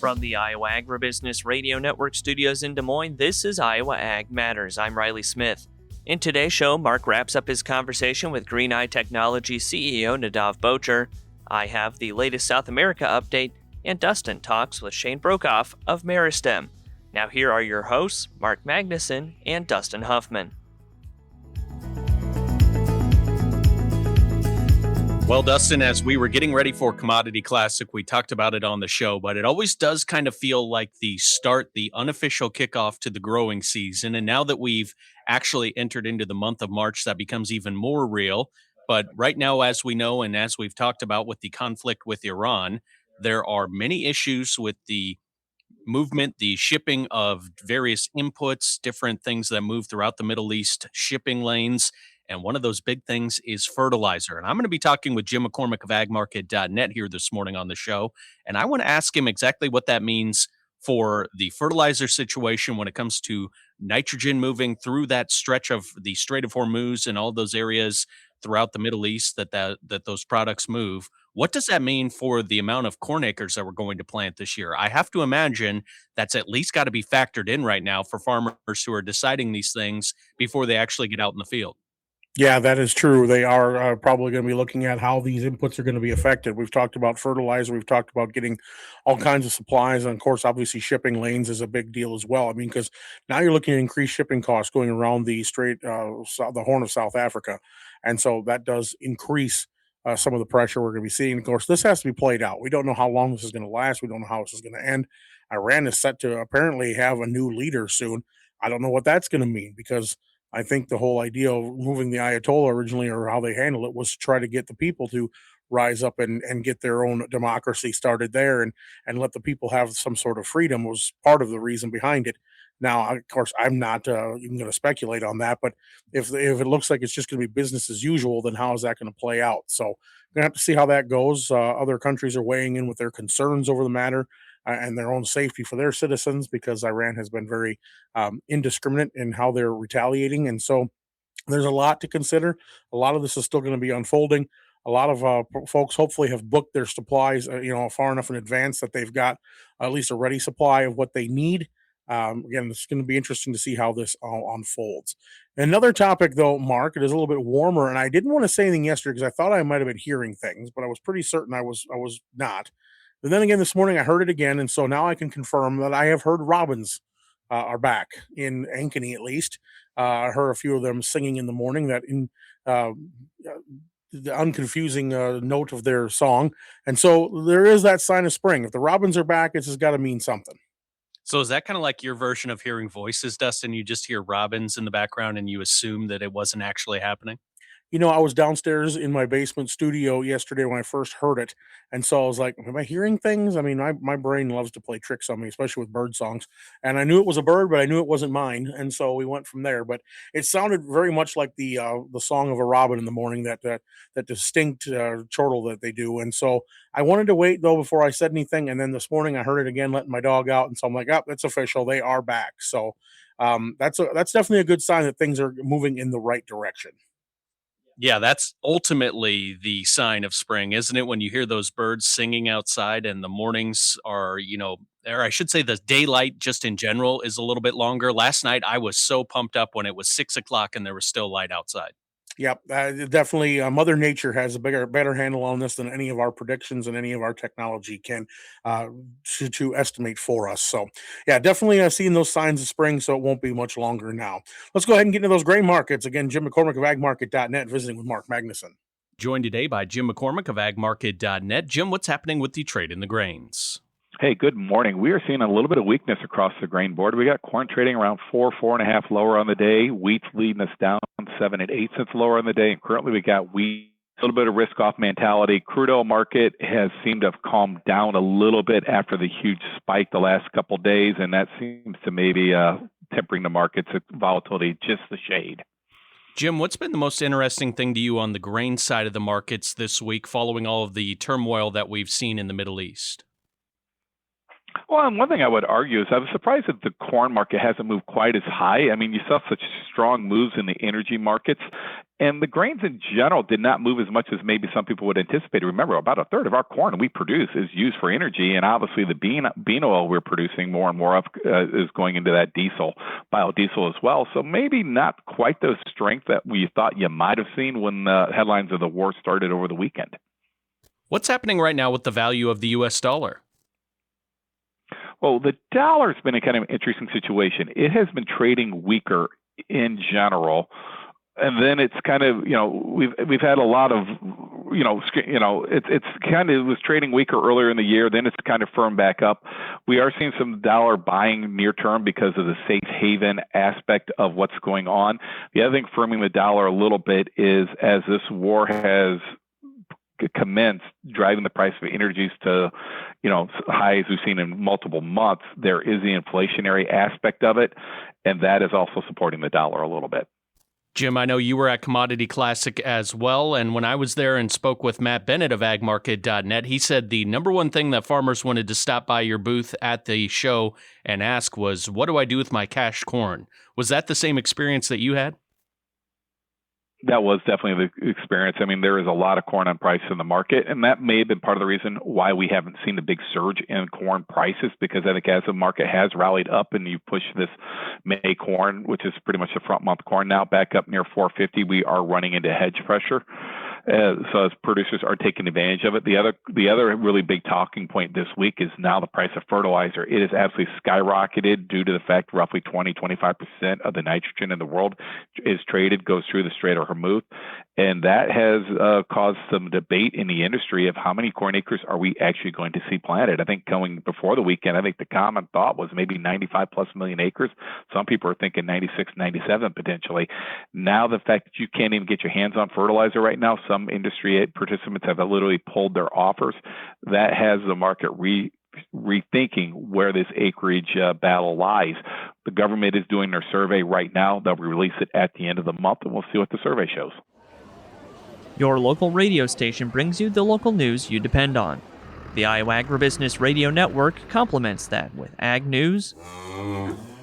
From the Iowa Agribusiness Radio Network studios in Des Moines, this is Iowa Ag Matters. I'm Riley Smith. In today's show, Mark wraps up his conversation with Greeneye Technology CEO Nadav Bocher. I have the latest South America update, and Dustin talks with Shane Brockhoff of Meristem. Now here are your hosts, Mark Magnuson and Dustin Huffman. Well, Dustin, as we were getting ready for Commodity Classic, we talked about it on the show, but it always does kind of feel like the unofficial kickoff to the growing season. And now that we've actually entered into the month of March, that becomes even more real. But right now, as we know, and as we've talked about with the conflict with Iran, there are many issues with the movement, the shipping of various inputs, different things that move throughout the Middle East shipping lanes. And one of those big things is fertilizer. And I'm going to be talking with Jim McCormick of agmarket.net here this morning on the show. And I want to ask him exactly what that means for the fertilizer situation when it comes to nitrogen moving through that stretch of the Strait of Hormuz and all those areas throughout the Middle East that those products move. What does that mean for the amount of corn acres that we're going to plant this year? I have to imagine that's at least got to be factored in right now for farmers who are deciding these things before they actually get out in the field. Yeah, that is true. They are probably going to be looking at how these inputs are going to be affected. We've talked about fertilizer. We've talked about getting all kinds of supplies. And of course, obviously, shipping lanes is a big deal as well. I mean, because now you're looking at increased shipping costs going around the the Horn of South Africa. And so that does increase some of the pressure we're going to be seeing. Of course, this has to be played out. We don't know how long this is going to last. We don't know how this is going to end. Iran is set to apparently have a new leader soon. I don't know what that's going to mean because I think the whole idea of moving the Ayatollah originally, or how they handle it, was to try to get the people to rise up and get their own democracy started there and let the people have some sort of freedom was part of the reason behind it. Now, of course, I'm not even going to speculate on that, but if it looks like it's just going to be business as usual, then how is that going to play out? So we're going to have to see how that goes. Other countries are weighing in with their concerns over the matter and their own safety for their citizens because Iran has been very indiscriminate in how they're retaliating. And so there's a lot to consider. A lot of this is still going to be unfolding. A lot of folks hopefully have booked their supplies, far enough in advance that they've got at least a ready supply of what they need. Again, it's going to be interesting to see how this all unfolds. Another topic, though, Mark, it is a little bit warmer, and I didn't want to say anything yesterday because I thought I might have been hearing things, but I was pretty certain I was not. But then again, this morning I heard it again, and so now I can confirm that I have heard robins are back in Ankeny, at least. I heard a few of them singing in the morning that in the unconfusing note of their song. And so there is that sign of spring. If the robins are back, it's got to mean something. So is that kind of like your version of hearing voices, Dustin? You just hear robins in the background and you assume that it wasn't actually happening? I was downstairs in my basement studio yesterday when I first heard it. And so I was like, am I hearing things? I mean, my brain loves to play tricks on me, especially with bird songs. And I knew it was a bird, but I knew it wasn't mine. And so we went from there. But it sounded very much like the song of a robin in the morning, that distinct chortle that they do. And so I wanted to wait, though, before I said anything. And then this morning I heard it again, letting my dog out. And so I'm like, oh, it's official. They are back. So that's definitely a good sign that things are moving in the right direction. Yeah, that's ultimately the sign of spring, isn't it? When you hear those birds singing outside and the mornings are, or I should say the daylight just in general is a little bit longer. Last night, I was so pumped up when it was 6 o'clock and there was still light outside. Yep, definitely. Mother Nature has a better handle on this than any of our predictions and any of our technology can to estimate for us. So, yeah, definitely seeing those signs of spring. So it won't be much longer now. Let's go ahead and get into those grain markets again. Jim McCormick of AgMarket.net, visiting with Mark Magnuson. Joined today by Jim McCormick of AgMarket.net. Jim, what's happening with the trade in the grains? Hey, good morning. We are seeing a little bit of weakness across the grain board. We got corn trading around 4.5 lower on the day. Wheat's leading us down 7 and 8 cents lower on the day. And currently we got wheat, a little bit of risk-off mentality. Crude oil market has seemed to have calmed down a little bit after the huge spike the last couple of days, and that seems to maybe tempering the market's volatility just the shade. Jim, what's been the most interesting thing to you on the grain side of the markets this week following all of the turmoil that we've seen in the Middle East? Well, and one thing I would argue is I was surprised that the corn market hasn't moved quite as high. I mean, you saw such strong moves in the energy markets. And the grains in general did not move as much as maybe some people would anticipate. Remember, about a third of our corn we produce is used for energy, and obviously the bean oil we're producing more and more of is going into that biodiesel as well. So maybe not quite the strength that we thought you might have seen when the headlines of the war started over the weekend. What's happening right now with the value of the U.S. dollar? Well, the dollar's been a kind of interesting situation. It has been trading weaker in general. And then it's kind of, we've had a lot of, it's kind of was trading weaker earlier in the year. Then it's kind of firmed back up. We are seeing some dollar buying near term because of the safe haven aspect of what's going on. The other thing firming the dollar a little bit is as this war has commenced, driving the price of energies to, highs we've seen in multiple months, there is the inflationary aspect of it. And that is also supporting the dollar a little bit. Jim, I know you were at Commodity Classic as well, and when I was there and spoke with Matt Bennett of agmarket.net, he said the number one thing that farmers wanted to stop by your booth at the show and ask was, what do I do with my cashed corn? Was that the same experience that you had? That was definitely the experience. I mean, there is a lot of corn on price in the market, and that may have been part of the reason why we haven't seen the big surge in corn prices, because I think as the market has rallied up and you push this May corn, which is pretty much the front month corn now, back up near 450, we are running into hedge pressure. So as producers are taking advantage of it. The other really big talking point this week is now the price of fertilizer. It has absolutely skyrocketed due to the fact roughly 20-25% of the nitrogen in the world goes through the Strait of Hormuz. And that has caused some debate in the industry of how many corn acres are we actually going to see planted. I think going before the weekend, I think the common thought was maybe 95 plus million acres. Some people are thinking 96, 97 potentially. Now the fact that you can't even get your hands on fertilizer right now, some industry participants have literally pulled their offers. That has the market rethinking where this acreage battle lies. The government is doing their survey right now. They'll release it at the end of the month, and we'll see what the survey shows. Your local radio station brings you the local news you depend on. The Iowa Agribusiness Radio Network complements that with ag news,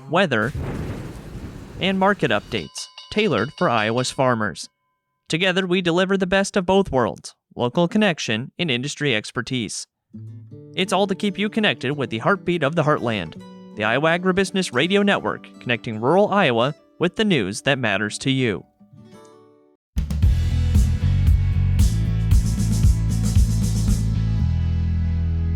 weather, and market updates tailored for Iowa's farmers. Together, we deliver the best of both worlds, local connection and industry expertise. It's all to keep you connected with the heartbeat of the heartland. The Iowa Agribusiness Radio Network, connecting rural Iowa with the news that matters to you.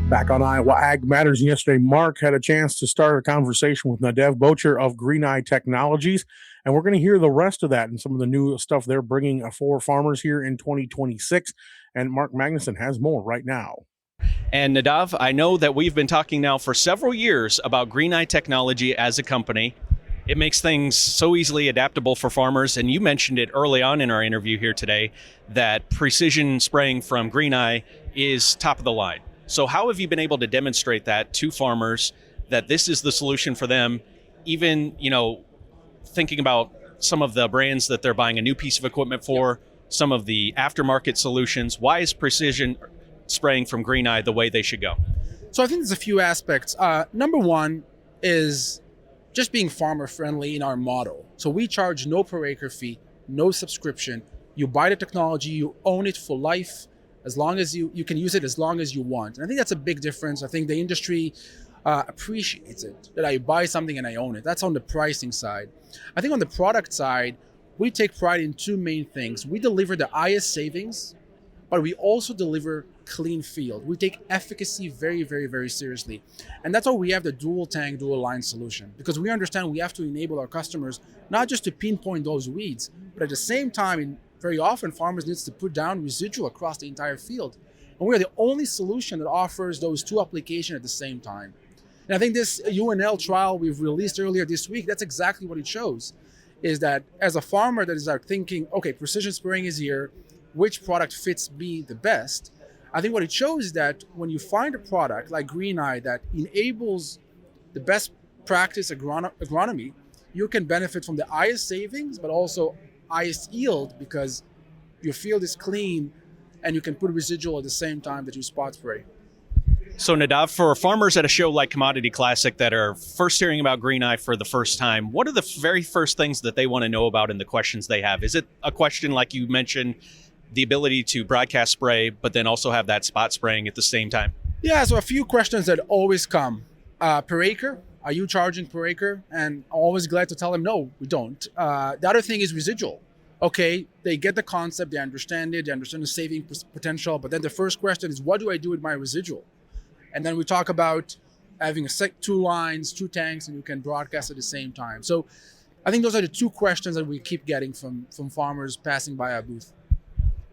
Back on Iowa Ag Matters yesterday, Mark had a chance to start a conversation with Nadav Bocher of Greeneye Technologies, and we're going to hear the rest of that and some of the new stuff they're bringing for farmers here in 2026. And Mark Magnuson has more right now. And Nadav, I know that we've been talking now for several years about Greeneye Technology as a company. It makes things so easily adaptable for farmers, and you mentioned it early on in our interview here today that precision spraying from Greeneye is top of the line. So how have you been able to demonstrate that to farmers that this is the solution for them, even, thinking about some of the brands that they're buying a new piece of equipment for, some of the aftermarket solutions? Why is precision spraying from Greeneye the way they should go? So I think there's a few aspects. Number one is just being farmer friendly in our model. So we charge no per acre fee, no subscription. You buy the technology, you own it for life. As long as you can use it as long as you want. And I think that's a big difference. I think the industry appreciates it, that I buy something and I own it. That's on the pricing side. I think on the product side, we take pride in two main things. We deliver the highest savings, but we also deliver clean field. We take efficacy very, very, very seriously. And that's why we have the dual tank, dual line solution, because we understand we have to enable our customers not just to pinpoint those weeds, but at the same time, very often farmers need to put down residual across the entire field. And we're the only solution that offers those two applications at the same time. And I think this UNL trial we've released earlier this week, that's exactly what it shows, is that as a farmer that is thinking, okay, precision spraying is here, which product fits me the best? I think what it shows is that when you find a product like Greeneye that enables the best practice agronomy, you can benefit from the highest savings, but also highest yield because your field is clean and you can put residual at the same time that you spot spray. So Nadav, for farmers at a show like Commodity Classic that are first hearing about Greeneye for the first time, what are the very first things that they want to know about and the questions they have? Is it a question like you mentioned, the ability to broadcast spray, but then also have that spot spraying at the same time? Yeah, so a few questions that always come. Per acre, are you charging per acre? And I'm always glad to tell them, no, we don't. The other thing is residual. Okay, they get the concept, they understand it, they understand the saving potential, but then the first question is, what do I do with my residual? And then we talk about having two lines, two tanks, and you can broadcast at the same time. So I think those are the two questions that we keep getting from farmers passing by our booth.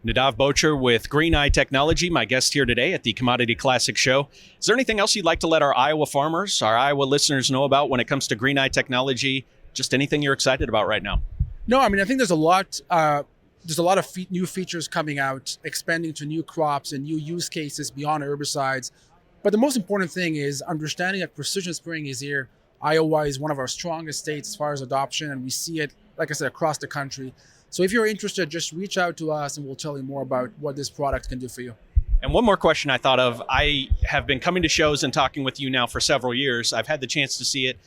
Nadav Bocher with Greeneye Technology, my guest here today at the Commodity Classic Show. Is there anything else you'd like to let our Iowa farmers, our Iowa listeners know about when it comes to Greeneye Technology? Just anything you're excited about right now? No, I mean, I think there's a lot of new features coming out, expanding to new crops and new use cases beyond herbicides. But the most important thing is understanding that precision spraying is here. Iowa is one of our strongest states as far as adoption, and we see it, like I said, across the country. So if you're interested, just reach out to us and we'll tell you more about what this product can do for you. And one more question I thought of. I have been coming to shows and talking with you now for several years. I've had the chance to see it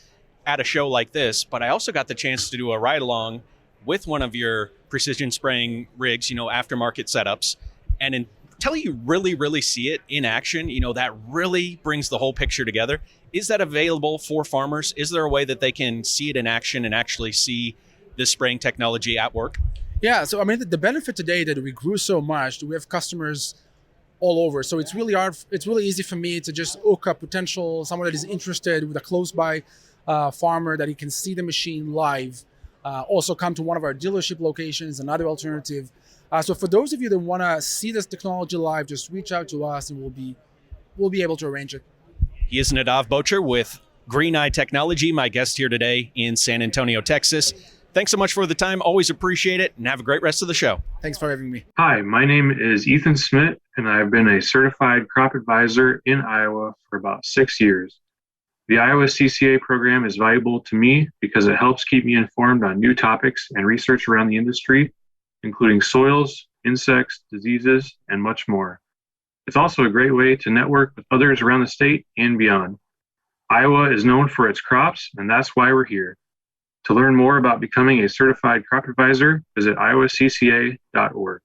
at a show like this, but I also got the chance to do a ride-along with one of your precision spraying rigs, aftermarket setups. And until you really see it in action, that really brings the whole picture together. Is that available for farmers? Is there a way that they can see it in action and actually see this spraying technology at work? Yeah, so I mean, the benefit today that we grew so much, we have customers all over. So it's really easy for me to just hook up someone that is interested with a close by farmer that he can see the machine live. Also come to one of our dealership locations, another alternative. So for those of you that want to see this technology live, just reach out to us and we'll be able to arrange it. He is Nadav Bocher with Greeneye Technology, my guest here today in San Antonio, Texas. Thanks so much for the time. Always appreciate it, and have a great rest of the show. Thanks for having me. Hi, my name is Ethan Smith, and I've been a certified crop advisor in Iowa for about 6 years. The Iowa CCA program is valuable to me because it helps keep me informed on new topics and research around the industry, including soils, insects, diseases, and much more. It's also a great way to network with others around the state and beyond. Iowa is known for its crops, and that's why we're here. To learn more about becoming a certified crop advisor, visit iowacca.org.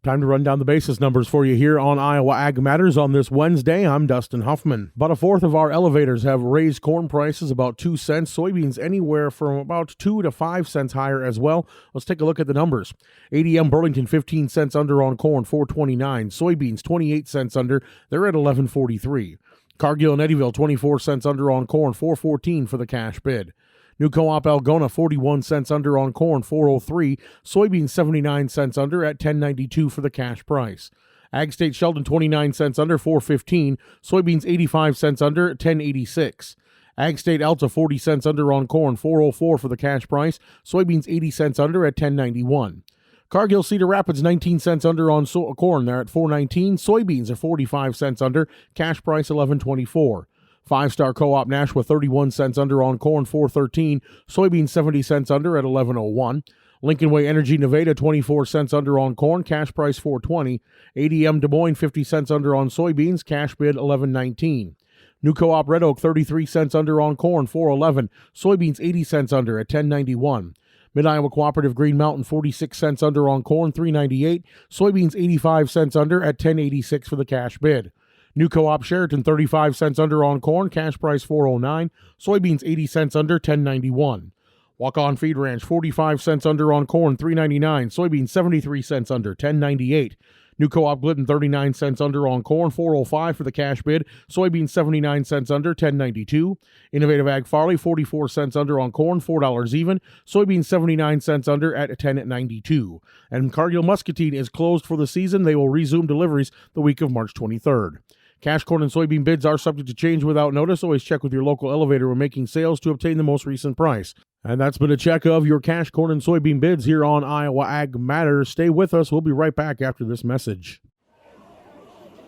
Time to run down the basis numbers for you here on Iowa Ag Matters on this Wednesday. I'm Dustin Huffman. About a fourth of our elevators have raised corn prices about 2 cents, soybeans anywhere from about 2 to 5 cents higher as well. Let's take a look at the numbers. ADM Burlington 15 cents under on corn, $4.29. Soybeans 28 cents under, they're at $11.43. Cargill and Eddyville 24 cents under on corn, $4.14 for the cash bid. New Co-op Algona 41 cents under on corn, $4.03. Soybeans 79 cents under at $10.92 for the cash price. Ag State Sheldon 29 cents under, $4.15. Soybeans 85 cents under at $10.86. Ag State Alta 40 cents under on corn, $4.04 for the cash price. Soybeans 80 cents under at $10.91. Cargill Cedar Rapids 19 cents under on corn, they're at $4.19. Soybeans are 45 cents under, cash price $11.24. Five-Star Co-op Nashua 31 cents under on corn, $4.13. Soybeans 70 cents under at $11.01. Lincoln Way Energy Nevada 24 cents under on corn, cash price $4.20. ADM Des Moines 50 cents under on soybeans, cash bid $11.19. New Co-op Red Oak 33 cents under on corn, $4.11. Soybeans 80 cents under at $10.91. Mid-Iowa Cooperative Green Mountain 46 cents under on corn, $3.98. Soybeans 85 cents under at $10.86 for the cash bid. New Co-op Sheraton 35 cents under on corn, cash price $4.09. Soybeans 80 cents under, $10.91. Walk-On Feed Ranch 45 cents under on corn, $3.99. Soybeans 73 cents under, $10.98. New Co-op Glidden 39 cents under on corn, $4.05 for the cash bid. Soybeans 79 cents under, $10.92. Innovative Ag Farley 44 cents under on corn, $4 even. Soybeans 79 cents under at $10.92. And Cargill Muscatine is closed for the season. They will resume deliveries the week of March 23rd. Cash corn and soybean bids are subject to change without notice. Always check with your local elevator when making sales to obtain the most recent price. And that's been a check of your cash corn and soybean bids here on Iowa Ag Matters. Stay with us. We'll be right back after this message.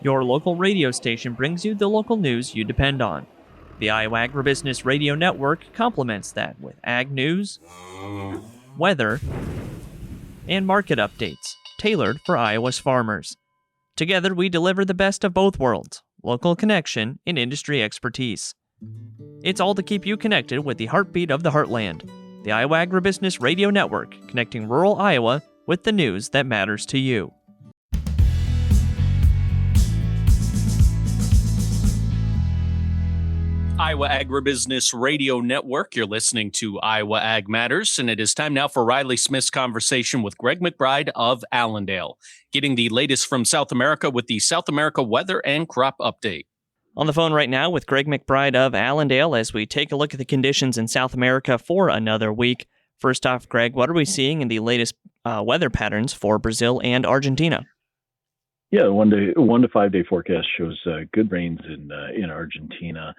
Your local radio station brings you the local news you depend on. The Iowa Agribusiness Radio Network complements that with ag news, weather, and market updates tailored for Iowa's farmers. Together, we deliver the best of both worlds, local connection and industry expertise. It's all to keep you connected with the heartbeat of the heartland, the Iowa Agribusiness Radio Network, connecting rural Iowa with the news that matters to you. Iowa Agribusiness Radio Network. You're listening to Iowa Ag Matters, and it is time now for Riley Smith's conversation with Greg McBride of Allendale, getting the latest from South America with the South America weather and crop update. On the phone right now with Greg McBride of Allendale as we take a look at the conditions in South America for another week. First off, Greg, what are we seeing in the latest weather patterns for Brazil and Argentina? Yeah, 1 to 5 day forecast shows good rains in Argentina.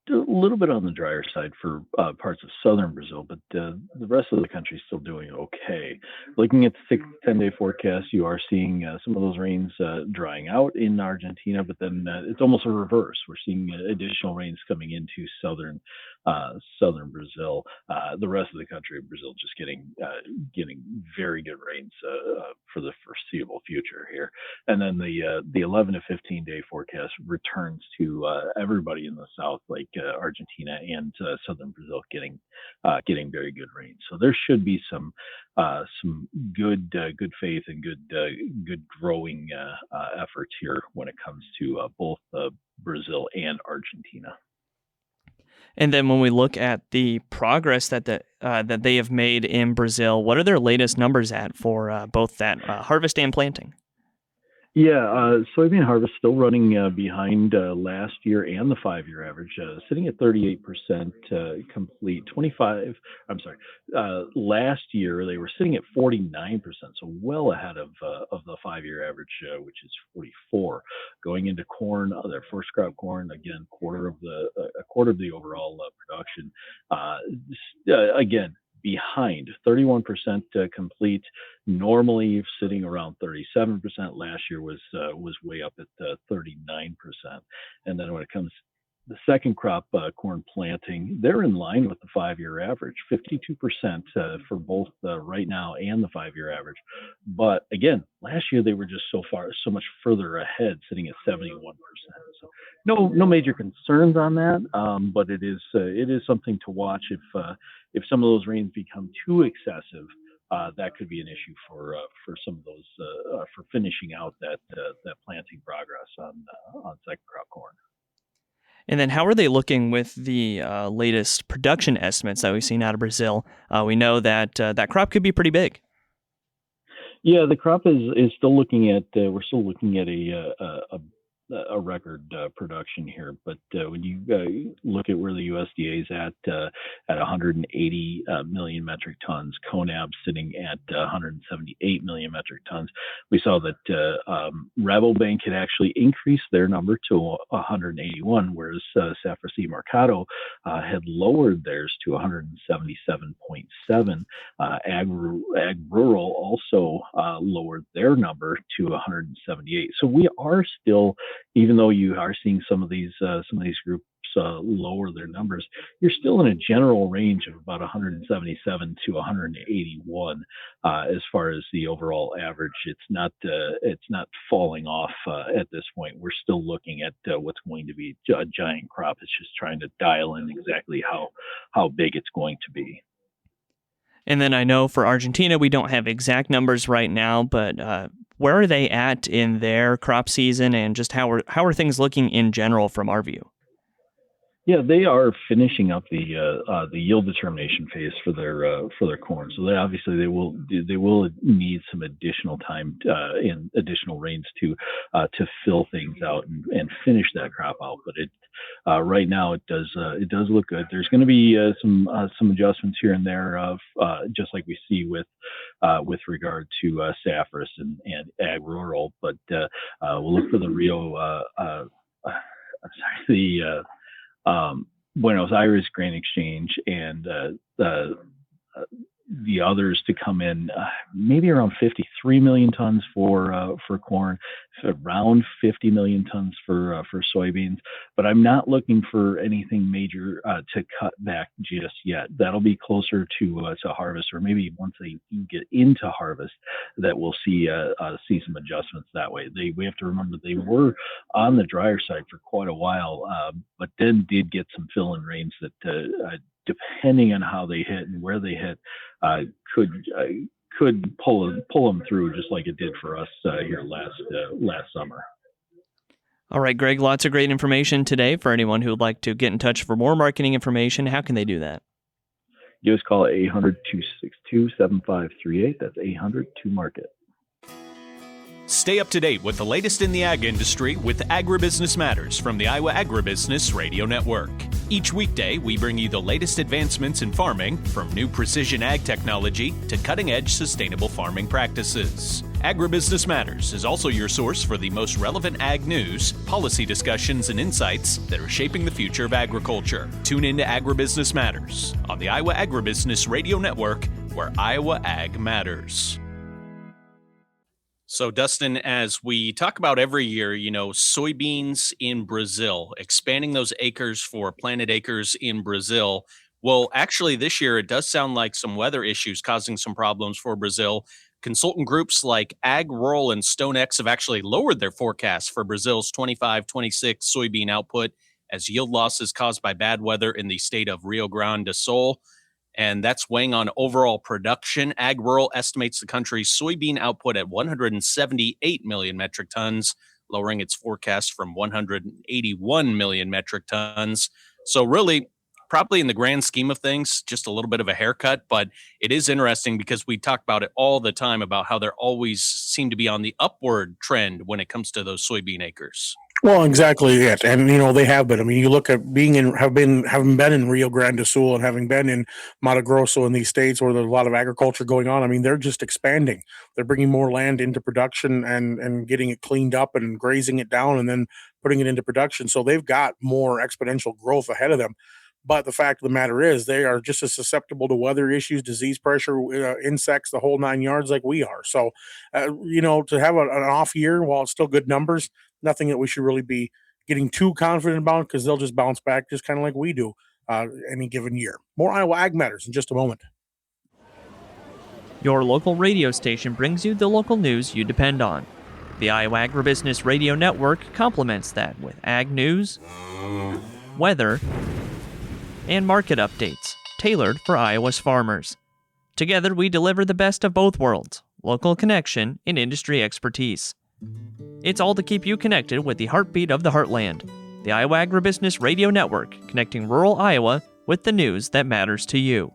A little bit on the drier side for parts of southern Brazil, but the rest of the country is still doing okay. Looking at the 6 to 10 day forecast, you are seeing some of those rains drying out in Argentina, but then it's almost a reverse. We're seeing additional rains coming into southern Brazil. The rest of the country of Brazil just getting very good rains for the foreseeable future here. And then the 11 to 15 day forecast returns to everybody in the south, like Argentina and southern Brazil, getting very good rain. So there should be some good faith and good growing efforts here when it comes to both Brazil and Argentina. And then when we look at the progress that they have made in Brazil, what are their latest numbers at for both that harvest and planting? Yeah, soybean harvest still running behind last year and the 5-year average, sitting at 38% complete. Last year they were sitting at 49%, so well ahead of the 5-year average, which is 44. Going into corn, their first crop corn, again, a quarter of the overall production. Again, behind 31% complete. Normally sitting around 37%. Last year was way up at 39%. And then when it comes to the second crop corn planting, they're in line with the 5-year average, 52% for both right now and the 5-year average. But again, last year they were just so much further ahead, sitting at 71%. So no major concerns on that, but it is something to watch. If some of those rains become too excessive, that could be an issue for some of those for finishing out that planting progress on second crop corn. And then how are they looking with the latest production estimates that we've seen out of Brazil? We know that that crop could be pretty big. Yeah, the crop is still looking at we're still looking at a record production here, but when you look at where the USDA is at 180 million metric tons, CONAB sitting at 178 million metric tons. We saw that Rabobank had actually increased their number to 181, whereas Safra Mercado had lowered theirs to 177.7. Ag Rural also lowered their number to 178. So we are still, even though you are seeing some of these groups lower their numbers, you're still in a general range of about 177 to 181 as far as the overall average. It's not falling off at this point. We're still looking at what's going to be a giant crop. It's just trying to dial in exactly how big it's going to be. And then I know for Argentina, we don't have exact numbers right now, but where are they at in their crop season, and just how are things looking in general from our view? Yeah, they are finishing up the yield determination phase for their corn. So they will need some additional time and additional rains to fill things out and finish that crop out. But right now it does look good. There's going to be some adjustments here and there of just like we see with regard to Saffras and Ag Rural. But we'll look for the Rio. Buenos Aires Grain Exchange and the the others to come in, maybe around 53 million tons for corn, around 50 million tons for soybeans. But I'm not looking for anything major to cut back just yet. That'll be closer to harvest, or maybe once they get into harvest, that we'll see some adjustments that way. We have to remember they were on the drier side for quite a while, but then did get some fill-in rains that, depending on how they hit and where they hit, could pull them through, just like it did for us here last summer. All right, Greg, lots of great information today. For anyone who would like to get in touch for more marketing information, how can they do that? Give us a call at 800-262-7538. That's 800-2-MARKET. Stay up to date with the latest in the ag industry with Agribusiness Matters from the Iowa Agribusiness Radio Network. Each weekday, we bring you the latest advancements in farming, from new precision ag technology to cutting-edge sustainable farming practices. Agribusiness Matters is also your source for the most relevant ag news, policy discussions, and insights that are shaping the future of agriculture. Tune in to Agribusiness Matters on the Iowa Agribusiness Radio Network, where Iowa Ag matters. So, Dustin, as we talk about every year, soybeans in Brazil, expanding those acres for planted acres in Brazil. Well, actually, this year, it does sound like some weather issues causing some problems for Brazil. Consultant groups like Ag Rural and StoneX have actually lowered their forecasts for Brazil's 25-26 soybean output as yield losses caused by bad weather in the state of Rio Grande do Sul. And that's weighing on overall production. Ag Rural estimates the country's soybean output at 178 million metric tons, lowering its forecast from 181 million metric tons. So really, probably in the grand scheme of things, just a little bit of a haircut, but it is interesting because we talk about it all the time about how there always seem to be on the upward trend when it comes to those soybean acres. Well, exactly it, and they have been. I mean, you look at having been in Rio Grande do Sul and having been in Mato Grosso in these states where there's a lot of agriculture going on. I mean, they're just expanding. They're bringing more land into production and getting it cleaned up and grazing it down and then putting it into production. So they've got more exponential growth ahead of them. But the fact of the matter is, they are just as susceptible to weather issues, disease pressure, insects, the whole 9 yards like we are. So, to have an off year while it's still good numbers, nothing that we should really be getting too confident about, because they'll just bounce back just kind of like we do any given year. More Iowa Ag Matters in just a moment. Your local radio station brings you the local news you depend on. The Iowa Agribusiness Radio Network complements that with ag news, weather, and market updates tailored for Iowa's farmers. Together, we deliver the best of both worlds, local connection and industry expertise. It's all to keep you connected with the heartbeat of the heartland, the Iowa Agribusiness Radio Network, connecting rural Iowa with the news that matters to you.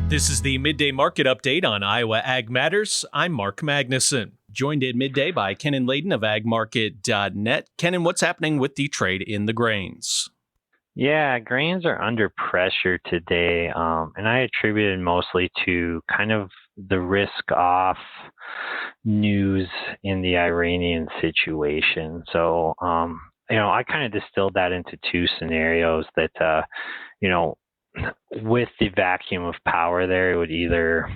This is the Midday Market Update on Iowa Ag Matters. I'm Mark Magnuson, joined at midday by Kenan Layden of agmarket.net. Kenan, what's happening with the trade in the grains? Yeah, grains are under pressure today, and I attribute it mostly to kind of the risk-off news in the Iranian situation. So, I kind of distilled that into two scenarios that, with the vacuum of power there, it would either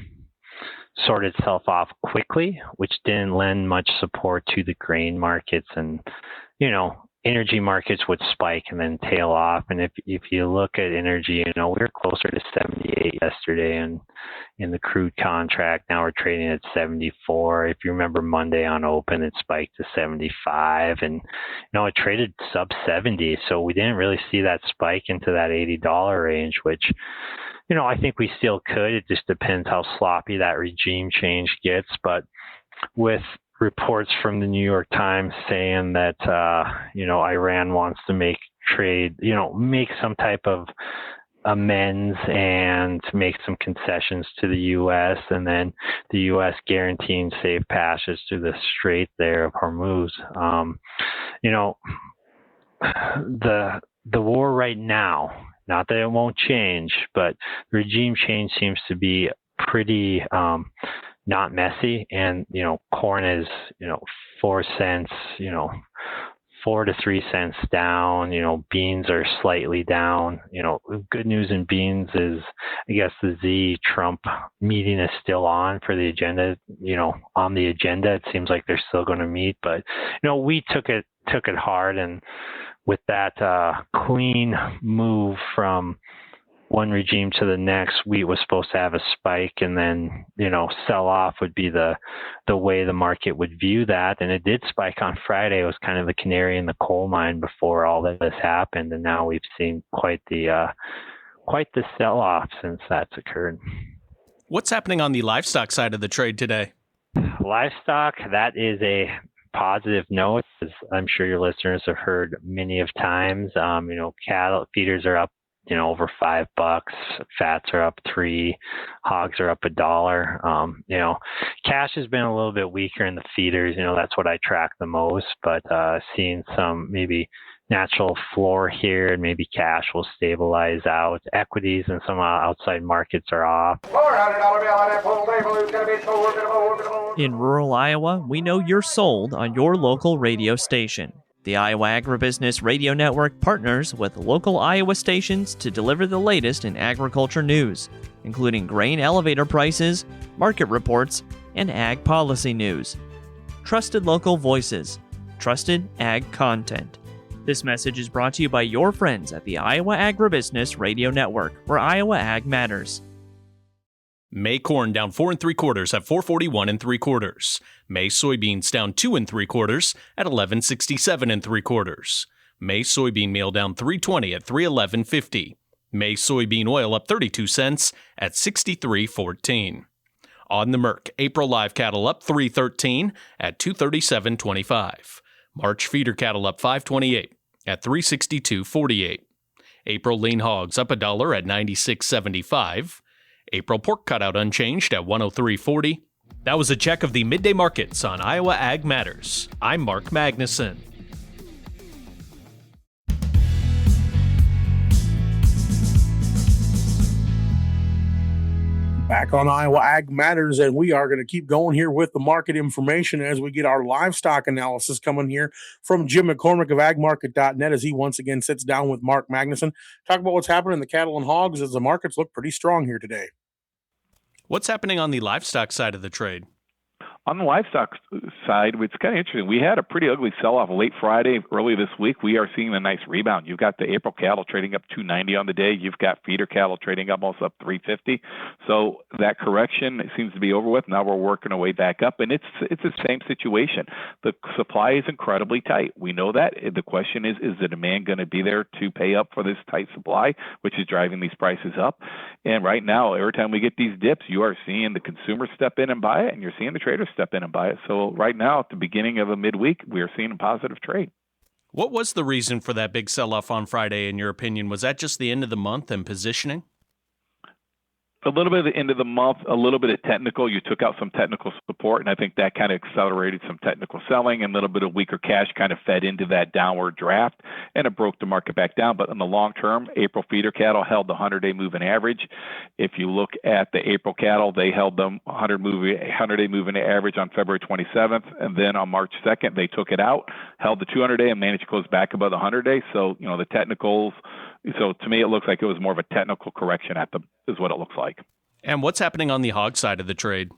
sort itself off quickly, which didn't lend much support to the grain markets, and, energy markets would spike and then tail off. And if you look at energy, we were closer to 78 yesterday and in the crude contract. Now we're trading at 74. If you remember Monday on open, it spiked to 75, and it traded sub 70. So we didn't really see that spike into that $80 range, which I think we still could. It just depends how sloppy that regime change gets. But with reports from the New York Times saying that, Iran wants to make some type of amends and make some concessions to the U.S., and then the U.S. guaranteeing safe passage through the Strait there of Hormuz. The war right now, not that it won't change, but regime change seems to be pretty not messy, and corn is 4 cents 4 to 3 cents down. Beans are slightly down. Good news in beans is, I guess, the Z-Trump meeting is still on for the agenda. On the agenda, it seems like they're still going to meet, but we took it hard, and with that clean move from one regime to the next, wheat was supposed to have a spike, and then sell off would be the way the market would view that. And it did spike on Friday. It was kind of the canary in the coal mine before all this happened, and now we've seen quite the sell off since that's occurred. What's happening on the livestock side of the trade today? Livestock, that is a positive note, as I'm sure your listeners have heard many of times. Cattle feeders are up over $5, fats are up $3, hogs are up $1. Cash has been a little bit weaker in the feeders. That's what I track the most, but seeing some maybe natural floor here, and maybe cash will stabilize out. Equities and some outside markets are off. In rural Iowa, we know you're sold on your local radio station. The Iowa Agribusiness Radio Network partners with local Iowa stations to deliver the latest in agriculture news, including grain elevator prices, market reports, and ag policy news. Trusted local voices, trusted ag content. This message is brought to you by your friends at the Iowa Agribusiness Radio Network, where Iowa Ag matters. May corn down 4 3/4 at 441 3/4. May soybeans down 2 3/4 at 1167 3/4. May soybean meal down 320 at 311.50. May soybean oil up 32 cents at 63.14. On the Merc, April live cattle up 313 at 237.25. March feeder cattle up 528 at 362.48. April lean hogs up $1 at 96.75. April pork cutout unchanged at 103.40. That was a check of the midday markets on Iowa Ag Matters. I'm Mark Magnuson. Back on Iowa Ag Matters, and we are going to keep going here with the market information as we get our livestock analysis coming here from Jim McCormick of agmarket.net as he once again sits down with Mark Magnuson. Talk about what's happening in the cattle and hogs as the markets look pretty strong here today. What's happening on the livestock side of the trade? On the livestock side, it's kind of interesting. We had a pretty ugly sell-off late Friday, early this week. We are seeing a nice rebound. You've got the April cattle trading up 290 on the day. You've got feeder cattle trading up almost up 350. So that correction seems to be over with. Now we're working our way back up, and it's the same situation. The supply is incredibly tight. We know that. The question is the demand going to be there to pay up for this tight supply, which is driving these prices up? And right now, every time we get these dips, you are seeing the consumer step in and buy it, and you're seeing the traders step in and buy it. So right now, at the beginning of a midweek, we are seeing a positive trade. What was the reason for that big sell-off on Friday, in your opinion? Was that just the end of the month and positioning? A little bit at the end of the month, a little bit of technical. You took out some technical support, and I think that kind of accelerated some technical selling, and a little bit of weaker cash kind of fed into that downward draft, and it broke the market back down. But in the long term, April feeder cattle held the 100-day moving average. If you look at the April cattle, they held the 100-day moving average on February 27th, and then on March 2nd, they took it out, held the 200-day, and managed to close back above the 100-day. So, the technicals. So to me, it looks like it was more of a technical correction is what it looks like. And what's happening on the hog side of the trade?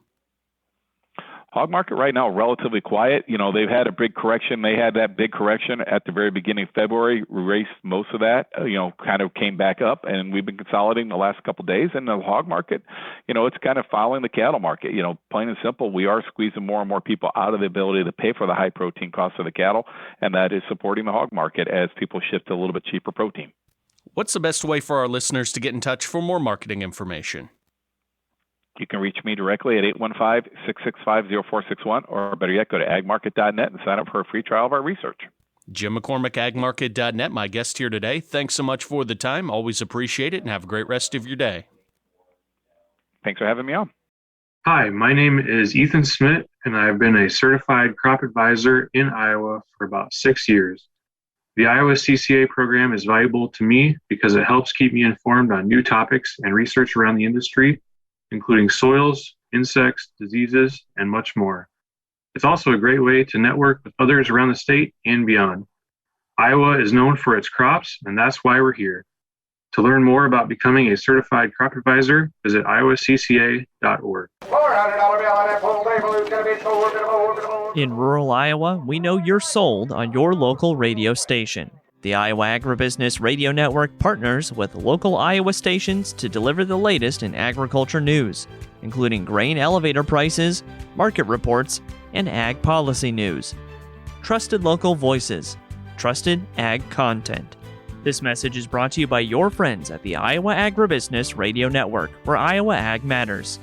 Hog market right now, relatively quiet. They've had a big correction. They had that big correction at the very beginning of February, erased most of that, kind of came back up, and we've been consolidating the last couple of days. And the hog market, it's kind of following the cattle market. Plain and simple, we are squeezing more and more people out of the ability to pay for the high protein costs of the cattle, and that is supporting the hog market as people shift to a little bit cheaper protein. What's the best way for our listeners to get in touch for more marketing information? You can reach me directly at 815-665-0461, or better yet, go to agmarket.net and sign up for a free trial of our research. Jim McCormick, agmarket.net, my guest here today. Thanks so much for the time. Always appreciate it, and have a great rest of your day. Thanks for having me on. Hi, my name is Ethan Smith, and I've been a certified crop advisor in Iowa for about 6 years. The Iowa CCA program is valuable to me because it helps keep me informed on new topics and research around the industry, including soils, insects, diseases, and much more. It's also a great way to network with others around the state and beyond. Iowa is known for its crops, and that's why we're here. To learn more about becoming a certified crop advisor, visit iowacca.org. In rural Iowa, we know you're sold on your local radio station. The Iowa Agribusiness Radio Network partners with local Iowa stations to deliver the latest in agriculture news, including grain elevator prices, market reports, and ag policy news. Trusted local voices, trusted ag content. This message is brought to you by your friends at the Iowa Agribusiness Radio Network, where Iowa Ag matters.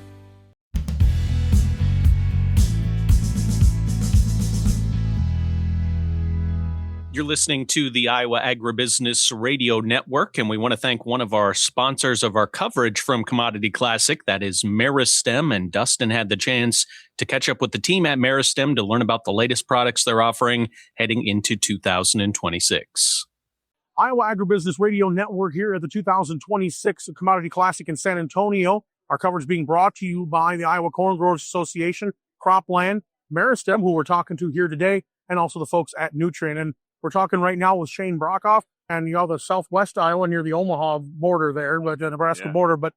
You're listening to the Iowa Agribusiness Radio Network, and we want to thank one of our sponsors of our coverage from Commodity Classic, that is Meristem, and Dustin had the chance to catch up with the team at Meristem to learn about the latest products they're offering heading into 2026. Iowa Agribusiness Radio Network here at the 2026 Commodity Classic in San Antonio. Our coverage being brought to you by the Iowa Corn Growers Association, Cropland, Meristem, who we're talking to here today, and also the folks at Nutrient. And we're talking right now with Shane Brockhoff, and the southwest Iowa near the Omaha border there, but the Nebraska border. But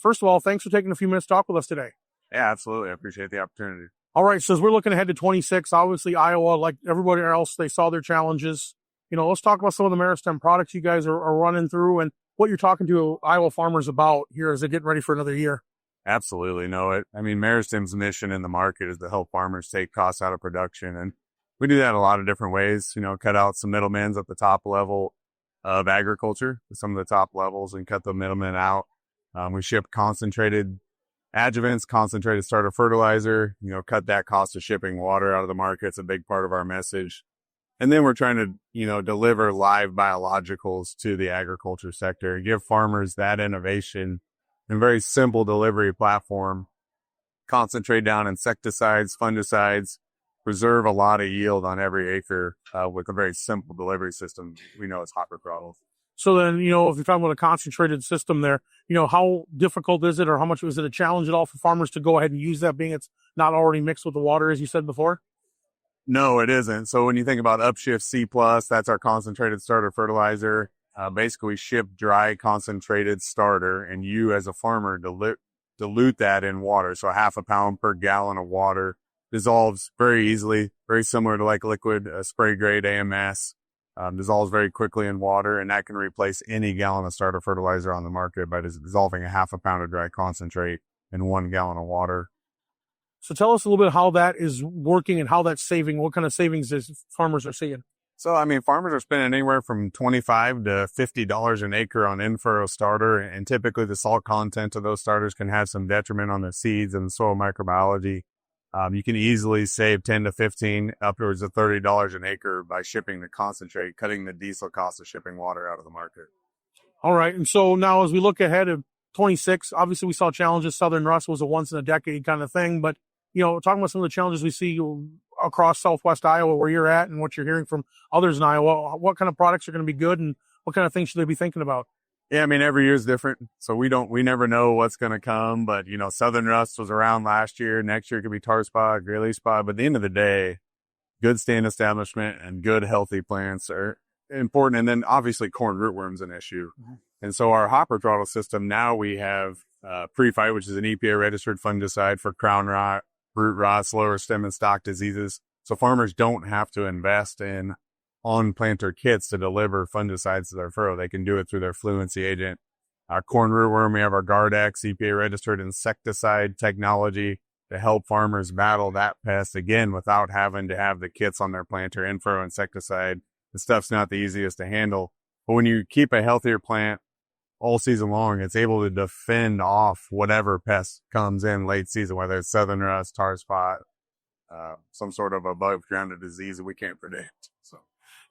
first of all, thanks for taking a few minutes to talk with us today. Yeah, absolutely. I appreciate the opportunity. All right, so as we're looking ahead to 26, obviously Iowa, like everybody else, they saw their challenges. Let's talk about some of the Meristem products you guys are running through and what you're talking to Iowa farmers about here as they're getting ready for another year. Absolutely. Meristem's mission in the market is to help farmers take costs out of production. And we do that a lot of different ways, cut out some middlemen at the top level of agriculture, some of the top levels, and cut the middlemen out. We ship concentrated adjuvants, concentrated starter fertilizer, cut that cost of shipping water out of the market. It's a big part of our message. And then we're trying to, deliver live biologicals to the agriculture sector, give farmers that innovation and very simple delivery platform, concentrate down insecticides, fungicides, preserve a lot of yield on every acre with a very simple delivery system. We know it's hopper throttle. So then, if you're talking about a concentrated system there, how difficult is it, or how much is it a challenge at all for farmers to go ahead and use that, being it's not already mixed with the water, as you said before? No, it isn't. So when you think about Upshift C+, that's our concentrated starter fertilizer. Basically, we ship dry concentrated starter, and you as a farmer dilute that in water. So 0.5 pound per gallon of water dissolves very easily, very similar to like liquid spray grade AMS. Dissolves very quickly in water, and that can replace any gallon of starter fertilizer on the market by dissolving 0.5 pound of dry concentrate in 1 gallon of water. So tell us a little bit how that is working and how that's saving, what kind of savings farmers are seeing. So, farmers are spending anywhere from $25 to $50 an acre on in-furrow starter, and typically the salt content of those starters can have some detriment on the seeds and the soil microbiology. You can easily save 10 to 15, upwards of $30 an acre by shipping the concentrate, cutting the diesel cost of shipping water out of the market. All right. And so now as we look ahead of 26, obviously we saw challenges. Southern rust was a once in a decade kind of thing, but talking about some of the challenges we see across southwest Iowa where you're at and what you're hearing from others in Iowa, what kind of products are going to be good and what kind of things should they be thinking about? Yeah, every year is different. So we never know what's going to come, but Southern rust was around last year. Next year it could be tar spot, greeley spot. But at the end of the day, good stand establishment and good healthy plants are important. And then obviously corn rootworm's an issue. Mm-hmm. And so our hopper throttle system, now we have Pre-Fight, which is an EPA registered fungicide for crown rot, root rot, slower stem and stalk diseases. So farmers don't have to invest in on-planter kits to deliver fungicides to their furrow. They can do it through their fluency agent. Our corn rootworm, we have our Gardex EPA registered insecticide technology to help farmers battle that pest again without having to have the kits on their planter. In-furrow insecticide, the stuff's not the easiest to handle. But when you keep a healthier plant all season long, it's able to defend off whatever pest comes in late season, whether it's southern rust, tar spot, some sort of above ground disease that we can't predict. So,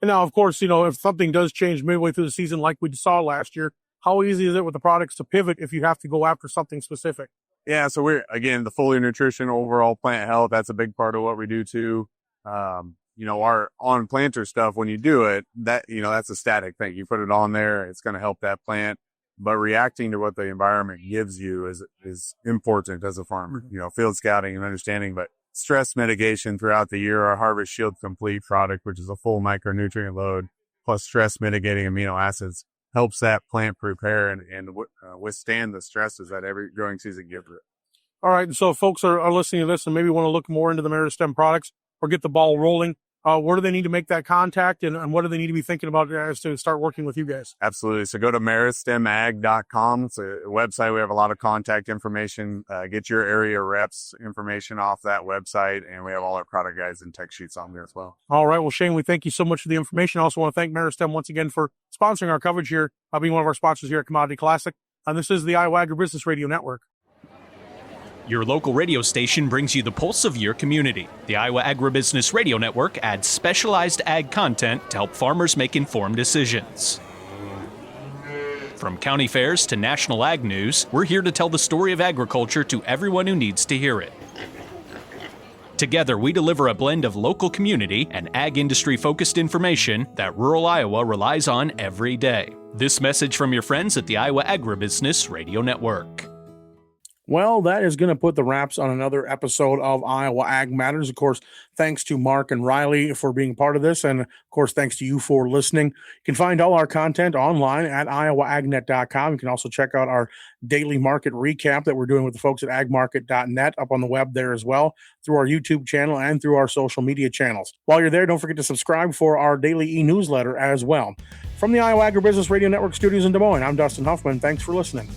and now, of course, if something does change midway through the season, like we saw last year, how easy is it with the products to pivot if you have to go after something specific? Yeah, so we're, again, the foliar nutrition, overall plant health, that's a big part of what we do too. Our on planter stuff, when you do it, that's a static thing. You put it on there, it's going to help that plant. But reacting to what the environment gives you is important as a farmer. Field scouting and understanding, but stress mitigation throughout the year. Our Harvest Shield Complete product, which is a full micronutrient load, plus stress mitigating amino acids helps that plant prepare and withstand the stresses that every growing season gives it. All right. And so if folks are listening to this and maybe want to look more into the Meristem products or get the ball rolling, where do they need to make that contact and what do they need to be thinking about as to start working with you guys? Absolutely. So go to meristemag.com. It's a website. We have a lot of contact information. Get your area reps information off that website. And we have all our product guides and tech sheets on there as well. All right. Well, Shane, we thank you so much for the information. I also want to thank Meristem once again for sponsoring our coverage here, being one of our sponsors here at Commodity Classic. And this is the Iowa Agribusiness Radio Network. Your local radio station brings you the pulse of your community. The Iowa Agribusiness Radio Network adds specialized ag content to help farmers make informed decisions. From county fairs to national ag news, we're here to tell the story of agriculture to everyone who needs to hear it. Together, we deliver a blend of local community and ag industry-focused information that rural Iowa relies on every day. This message from your friends at the Iowa Agribusiness Radio Network. Well, that is going to put the wraps on another episode of Iowa Ag Matters. Of course, thanks to Mark and Riley for being part of this. And of course, thanks to you for listening. You can find all our content online at iowaagnet.com. You can also check out our daily market recap that we're doing with the folks at agmarket.net up on the web there as well, through our YouTube channel and through our social media channels. While you're there, don't forget to subscribe for our daily e-newsletter as well. From the Iowa Agribusiness Radio Network studios in Des Moines, I'm Dustin Huffman. Thanks for listening.